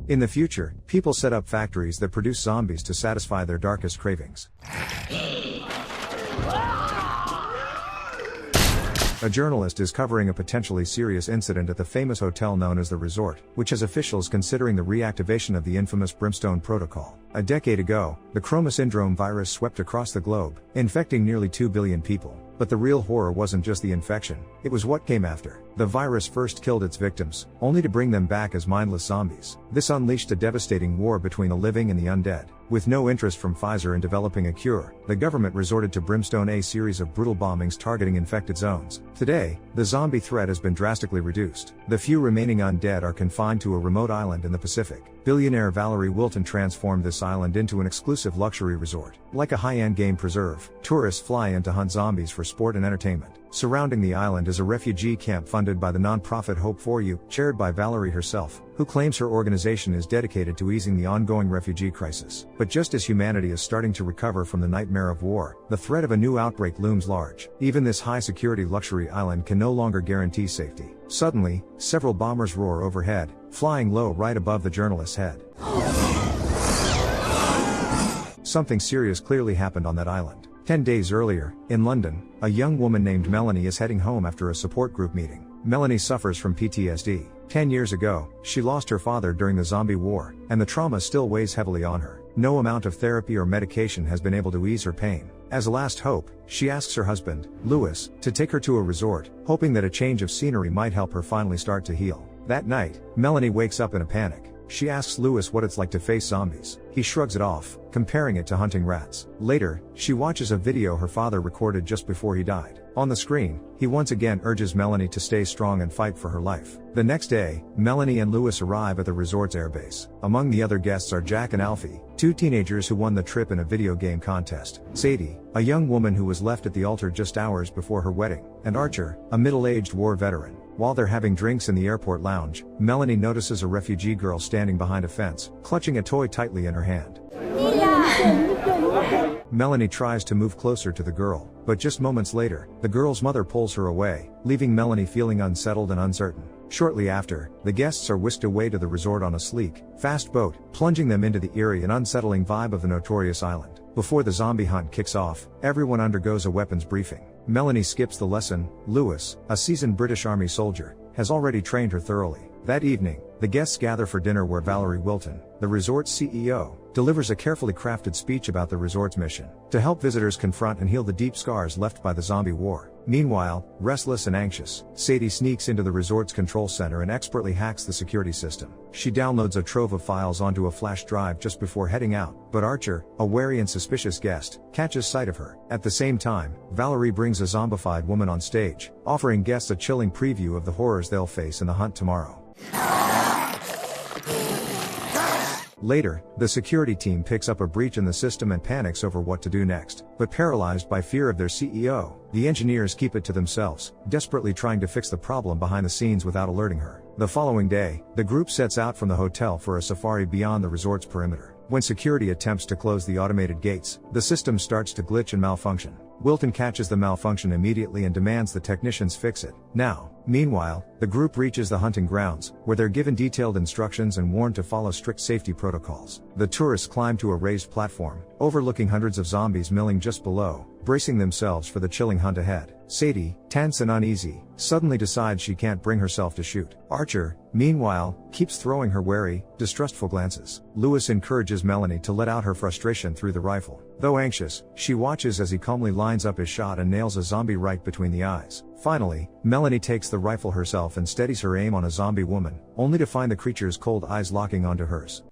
In the future, people set up factories that produce zombies to satisfy their darkest cravings. A journalist is covering a potentially serious incident at the famous hotel known as the ReZort, which has officials considering the reactivation of the infamous Brimstone Protocol. A decade ago, the Chroma syndrome virus swept across the globe, infecting nearly 2 billion people. But the real horror wasn't just the infection, it was what came after. The virus first killed its victims, only to bring them back as mindless zombies. This unleashed a devastating war between the living and the undead. With no interest from Pfizer in developing a cure, the government resorted to Brimstone, a series of brutal bombings targeting infected zones. Today, the zombie threat has been drastically reduced. The few remaining undead are confined to a remote island in the Pacific. Billionaire Valerie Wilton transformed this island into an exclusive luxury resort. Like a high-end game preserve, tourists fly in to hunt zombies for sport and entertainment. Surrounding the island is a refugee camp funded by the non-profit Hope For You, chaired by Valerie herself, who claims her organization is dedicated to easing the ongoing refugee crisis. But just as humanity is starting to recover from the nightmare of war, the threat of a new outbreak looms large. Even this high-security luxury island can no longer guarantee safety. Suddenly, several bombers roar overhead, flying low right above the journalist's head. Something serious clearly happened on that island. 10 days earlier, in London, a young woman named Melanie is heading home after a support group meeting. Melanie suffers from PTSD. 10 years ago, she lost her father during the zombie war, and the trauma still weighs heavily on her. No amount of therapy or medication has been able to ease her pain. As a last hope, she asks her husband, Lewis, to take her to a resort, hoping that a change of scenery might help her finally start to heal. That night, Melanie wakes up in a panic. She asks Lewis what it's like to face zombies. He shrugs it off, comparing it to hunting rats. Later, she watches a video her father recorded just before he died. On the screen, he once again urges Melanie to stay strong and fight for her life. The next day, Melanie and Lewis arrive at the resort's airbase. Among the other guests are Jack and Alfie, two teenagers who won the trip in a video game contest, Sadie, a young woman who was left at the altar just hours before her wedding, and Archer, a middle-aged war veteran. While they're having drinks in the airport lounge, Melanie notices a refugee girl standing behind a fence, clutching a toy tightly in her hand. Melanie tries to move closer to the girl, but just moments later, the girl's mother pulls her away, leaving Melanie feeling unsettled and uncertain. Shortly after, the guests are whisked away to the resort on a sleek, fast boat, plunging them into the eerie and unsettling vibe of the notorious island. Before the zombie hunt kicks off, everyone undergoes a weapons briefing. Melanie skips the lesson. Lewis, a seasoned British Army soldier, has already trained her thoroughly. That evening, the guests gather for dinner where Valerie Wilton, the resort's CEO, delivers a carefully crafted speech about the resort's mission to help visitors confront and heal the deep scars left by the zombie war. Meanwhile, restless and anxious, Sadie sneaks into the resort's control center and expertly hacks the security system. She downloads a trove of files onto a flash drive just before heading out, but Archer, a wary and suspicious guest, catches sight of her. At the same time, Valerie brings a zombified woman on stage, offering guests a chilling preview of the horrors they'll face in the hunt tomorrow. Later, the security team picks up a breach in the system and panics over what to do next. But paralyzed by fear of their CEO, the engineers keep it to themselves, desperately trying to fix the problem behind the scenes without alerting her. The following day, the group sets out from the hotel for a safari beyond the resort's perimeter. When security attempts to close the automated gates, the system starts to glitch and malfunction. Wilton catches the malfunction immediately and demands the technicians fix it now. Meanwhile, the group reaches the hunting grounds, where they're given detailed instructions and warned to follow strict safety protocols. The tourists climb to a raised platform, overlooking hundreds of zombies milling just below, bracing themselves for the chilling hunt ahead. Sadie, tense and uneasy, suddenly decides she can't bring herself to shoot. Archer, meanwhile, keeps throwing her wary, distrustful glances. Lewis encourages Melanie to let out her frustration through the rifle. Though anxious, she watches as he calmly lines up his shot and nails a zombie right between the eyes. Finally, Melanie takes the rifle herself and steadies her aim on a zombie woman, only to find the creature's cold eyes locking onto hers.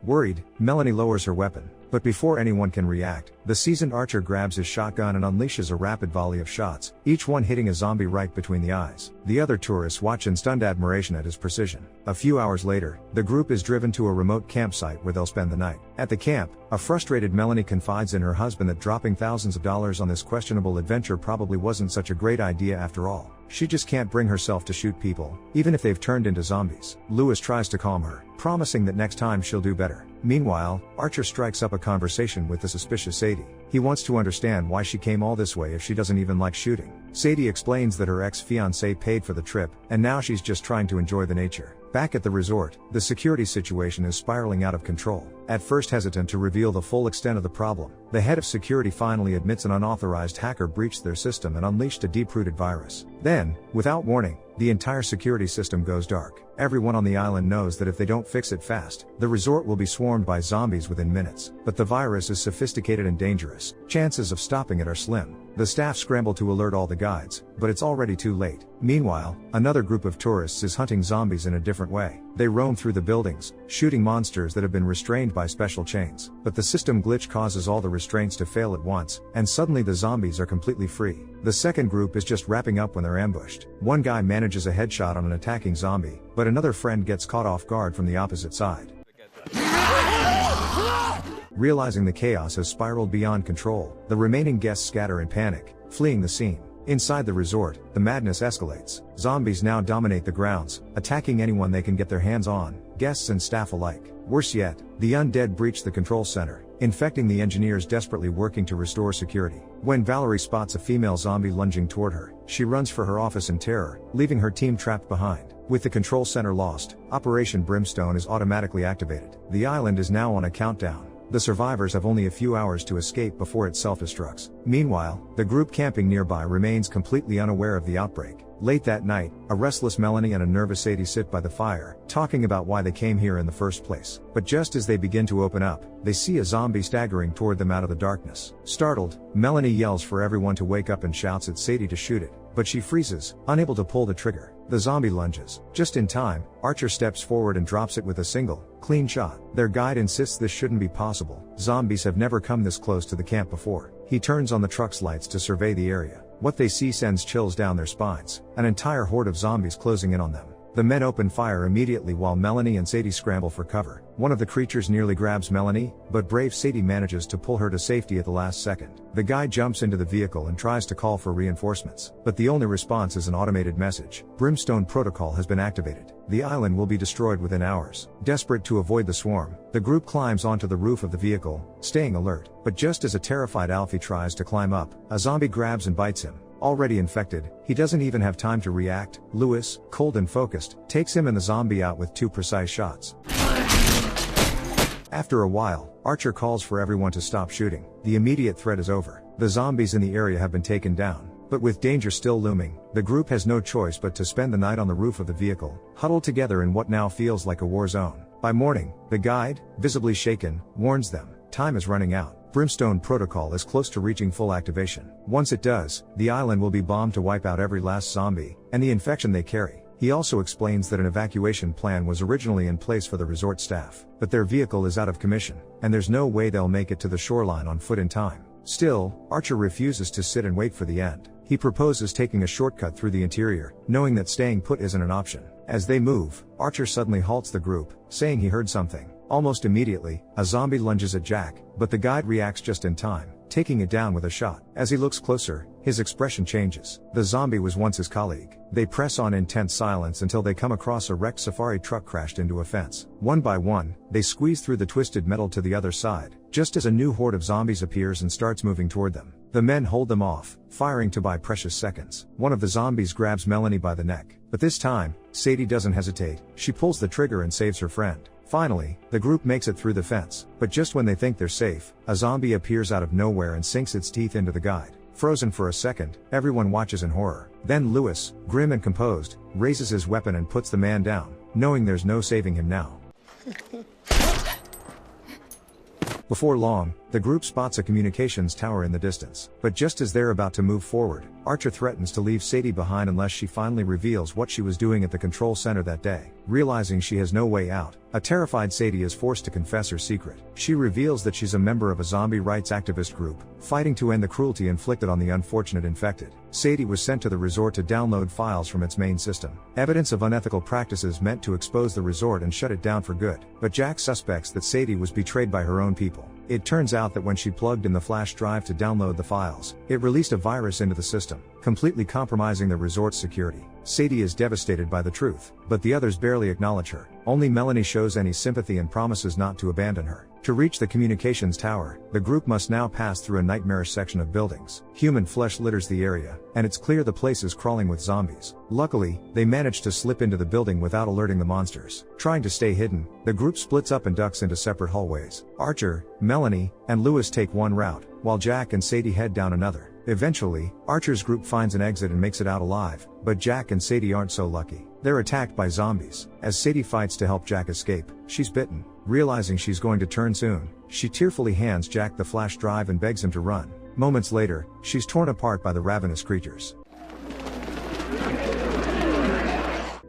Worried, Melanie lowers her weapon, but before anyone can react, the seasoned Archer grabs his shotgun and unleashes a rapid volley of shots, each one hitting a zombie right between the eyes. The other tourists watch in stunned admiration at his precision. A few hours later, the group is driven to a remote campsite where they'll spend the night. At the camp, a frustrated Melanie confides in her husband that dropping thousands of dollars on this questionable adventure probably wasn't such a great idea after all. She just can't bring herself to shoot people, even if they've turned into zombies. Lewis tries to calm her, promising that next time she'll do better. Meanwhile, Archer strikes up a conversation with the suspicious Sadie. He wants to understand why she came all this way if she doesn't even like shooting. Sadie explains that her ex-fiancé paid for the trip, and now she's just trying to enjoy the nature. Back at the resort, the security situation is spiraling out of control. At first hesitant to reveal the full extent of the problem, the head of security finally admits an unauthorized hacker breached their system and unleashed a deep-rooted virus. Then, without warning, the entire security system goes dark. Everyone on the island knows that if they don't fix it fast, the resort will be swarmed by zombies within minutes. But the virus is sophisticated and dangerous. Chances of stopping it are slim. The staff scramble to alert all the guides, but it's already too late. Meanwhile, another group of tourists is hunting zombies in a different way. They roam through the buildings, shooting monsters that have been restrained by special chains. But the system glitch causes all the restraints to fail at once, and suddenly the zombies are completely free. The second group is just wrapping up when they're ambushed. One guy manages a headshot on an attacking zombie, but another friend gets caught off guard from the opposite side. Realizing the chaos has spiraled beyond control, the remaining guests scatter in panic, fleeing the scene. Inside the resort, the madness escalates. Zombies now dominate the grounds, attacking anyone they can get their hands on, guests and staff alike. Worse yet, the undead breach the control center, infecting the engineers desperately working to restore security. When Valerie spots a female zombie lunging toward her, she runs for her office in terror, leaving her team trapped behind. With the control center lost, Operation Brimstone is automatically activated. The island is now on a countdown. The survivors have only a few hours to escape before it self-destructs. Meanwhile, the group camping nearby remains completely unaware of the outbreak. Late that night, a restless Melanie and a nervous Sadie sit by the fire, talking about why they came here in the first place. But just as they begin to open up, they see a zombie staggering toward them out of the darkness. Startled, Melanie yells for everyone to wake up and shouts at Sadie to shoot it, but she freezes, unable to pull the trigger. The zombie lunges. Just in time, Archer steps forward and drops it with a single, clean shot. Their guide insists this shouldn't be possible. Zombies have never come this close to the camp before. He turns on the truck's lights to survey the area. What they see sends chills down their spines. An entire horde of zombies closing in on them. The men open fire immediately while Melanie and Sadie scramble for cover. One of the creatures nearly grabs Melanie, but brave Sadie manages to pull her to safety at the last second. The guy jumps into the vehicle and tries to call for reinforcements, but the only response is an automated message. Brimstone protocol has been activated. The island will be destroyed within hours. Desperate to avoid the swarm, the group climbs onto the roof of the vehicle, staying alert. But just as a terrified Alfie tries to climb up, a zombie grabs and bites him. Already infected, he doesn't even have time to react. Lewis, cold and focused, takes him and the zombie out with 2 precise shots. After a while, Archer calls for everyone to stop shooting. The immediate threat is over. The zombies in the area have been taken down. But with danger still looming, the group has no choice but to spend the night on the roof of the vehicle, huddled together in what now feels like a war zone. By morning, the guide, visibly shaken, warns them, time is running out. Brimstone protocol is close to reaching full activation. Once it does, the island will be bombed to wipe out every last zombie, and the infection they carry. He also explains that an evacuation plan was originally in place for the resort staff, but their vehicle is out of commission, and there's no way they'll make it to the shoreline on foot in time. Still, Archer refuses to sit and wait for the end. He proposes taking a shortcut through the interior, knowing that staying put isn't an option. As they move, Archer suddenly halts the group, saying he heard something. Almost immediately, a zombie lunges at Jack, but the guide reacts just in time, taking it down with a shot. As he looks closer, his expression changes. The zombie was once his colleague. They press on in tense silence until they come across a wrecked safari truck crashed into a fence. One by one, they squeeze through the twisted metal to the other side, just as a new horde of zombies appears and starts moving toward them. The men hold them off, firing to buy precious seconds. One of the zombies grabs Melanie by the neck, but this time, Sadie doesn't hesitate. She pulls the trigger and saves her friend. Finally, the group makes it through the fence, but just when they think they're safe, a zombie appears out of nowhere and sinks its teeth into the guide. Frozen for a second, everyone watches in horror. Then Lewis, grim and composed, raises his weapon and puts the man down, knowing there's no saving him now. Before long, the group spots a communications tower in the distance. But just as they're about to move forward, Archer threatens to leave Sadie behind unless she finally reveals what she was doing at the control center that day. Realizing she has no way out, a terrified Sadie is forced to confess her secret. She reveals that she's a member of a zombie rights activist group, fighting to end the cruelty inflicted on the unfortunate infected. Sadie was sent to the resort to download files from its main system. Evidence of unethical practices meant to expose the resort and shut it down for good. But Jack suspects that Sadie was betrayed by her own people. It turns out that when she plugged in the flash drive to download the files, it released a virus into the system, completely compromising the resort's security. Sadie is devastated by the truth, but the others barely acknowledge her. Only Melanie shows any sympathy and promises not to abandon her. To reach the communications tower, the group must now pass through a nightmarish section of buildings. Human flesh litters the area, and it's clear the place is crawling with zombies. Luckily, they manage to slip into the building without alerting the monsters. Trying to stay hidden, the group splits up and ducks into separate hallways. Archer, Melanie, and Lewis take one route, while Jack and Sadie head down another. Eventually, Archer's group finds an exit and makes it out alive, but Jack and Sadie aren't so lucky. They're attacked by zombies. As Sadie fights to help Jack escape, she's bitten. Realizing she's going to turn soon, she tearfully hands Jack the flash drive and begs him to run. Moments later, she's torn apart by the ravenous creatures.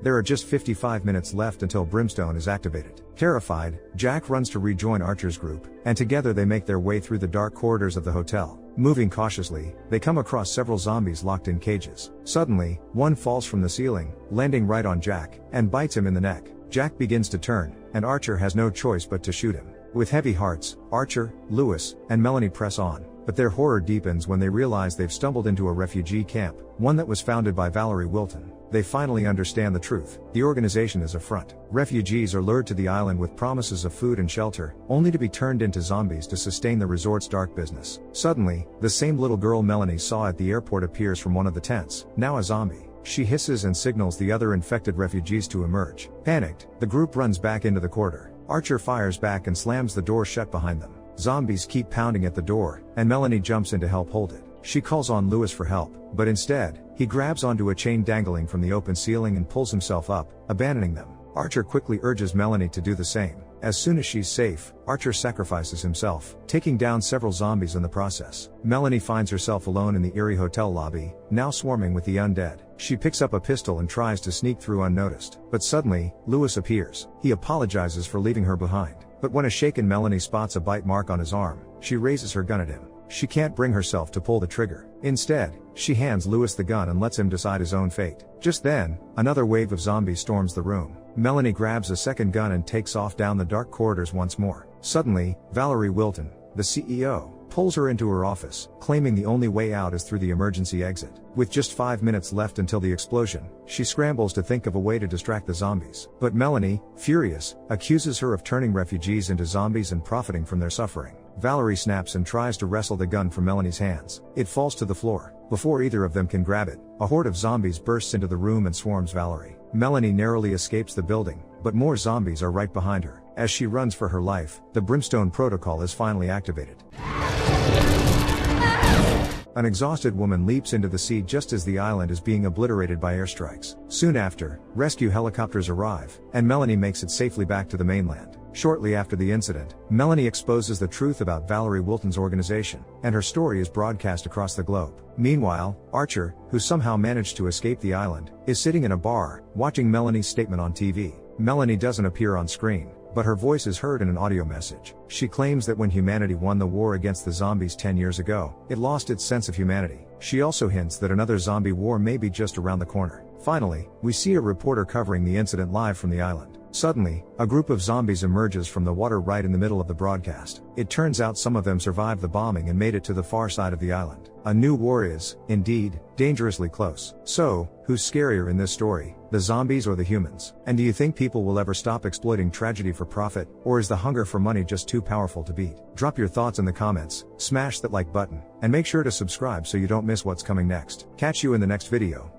There are just 55 minutes left until Brimstone is activated. Terrified, Jack runs to rejoin Archer's group, and together they make their way through the dark corridors of the hotel. Moving cautiously, they come across several zombies locked in cages. Suddenly, one falls from the ceiling, landing right on Jack, and bites him in the neck. Jack begins to turn, and Archer has no choice but to shoot him. With heavy hearts, Archer, Lewis, and Melanie press on, but their horror deepens when they realize they've stumbled into a refugee camp, one that was founded by Valerie Wilton. They finally understand the truth. The organization is a front. Refugees are lured to the island with promises of food and shelter, only to be turned into zombies to sustain the resort's dark business. Suddenly, the same little girl Melanie saw at the airport appears from one of the tents, now a zombie. She hisses and signals the other infected refugees to emerge. Panicked, the group runs back into the corridor. Archer fires back and slams the door shut behind them. Zombies keep pounding at the door, and Melanie jumps in to help hold it. She calls on Lewis for help, but instead, he grabs onto a chain dangling from the open ceiling and pulls himself up, abandoning them. Archer quickly urges Melanie to do the same. As soon as she's safe, Archer sacrifices himself, taking down several zombies in the process. Melanie finds herself alone in the eerie hotel lobby, now swarming with the undead. She picks up a pistol and tries to sneak through unnoticed. But suddenly, Lewis appears. He apologizes for leaving her behind. But when a shaken Melanie spots a bite mark on his arm, she raises her gun at him. She can't bring herself to pull the trigger. Instead, she hands Lewis the gun and lets him decide his own fate. Just then, another wave of zombies storms the room. Melanie grabs a second gun and takes off down the dark corridors once more. Suddenly, Valerie Wilton, the CEO, pulls her into her office, claiming the only way out is through the emergency exit. With just 5 minutes left until the explosion, she scrambles to think of a way to distract the zombies. But Melanie, furious, accuses her of turning refugees into zombies and profiting from their suffering. Valerie snaps and tries to wrestle the gun from Melanie's hands. It falls to the floor. Before either of them can grab it, a horde of zombies bursts into the room and swarms Valerie. Melanie narrowly escapes the building, but more zombies are right behind her. As she runs for her life, the Brimstone Protocol is finally activated. An exhausted woman leaps into the sea just as the island is being obliterated by airstrikes. Soon after, rescue helicopters arrive, and Melanie makes it safely back to the mainland. Shortly after the incident, Melanie exposes the truth about Valerie Wilton's organization, and her story is broadcast across the globe. Meanwhile, Archer, who somehow managed to escape the island, is sitting in a bar, watching Melanie's statement on TV. Melanie doesn't appear on screen, but her voice is heard in an audio message. She claims that when humanity won the war against the zombies 10 years ago, it lost its sense of humanity. She also hints that another zombie war may be just around the corner. Finally, we see a reporter covering the incident live from the island. Suddenly, a group of zombies emerges from the water right in the middle of the broadcast. It turns out some of them survived the bombing and made it to the far side of the island. A new war is, indeed, dangerously close. So, who's scarier in this story, the zombies or the humans? And do you think people will ever stop exploiting tragedy for profit, or is the hunger for money just too powerful to beat? Drop your thoughts in the comments, smash that like button, and make sure to subscribe so you don't miss what's coming next. Catch you in the next video.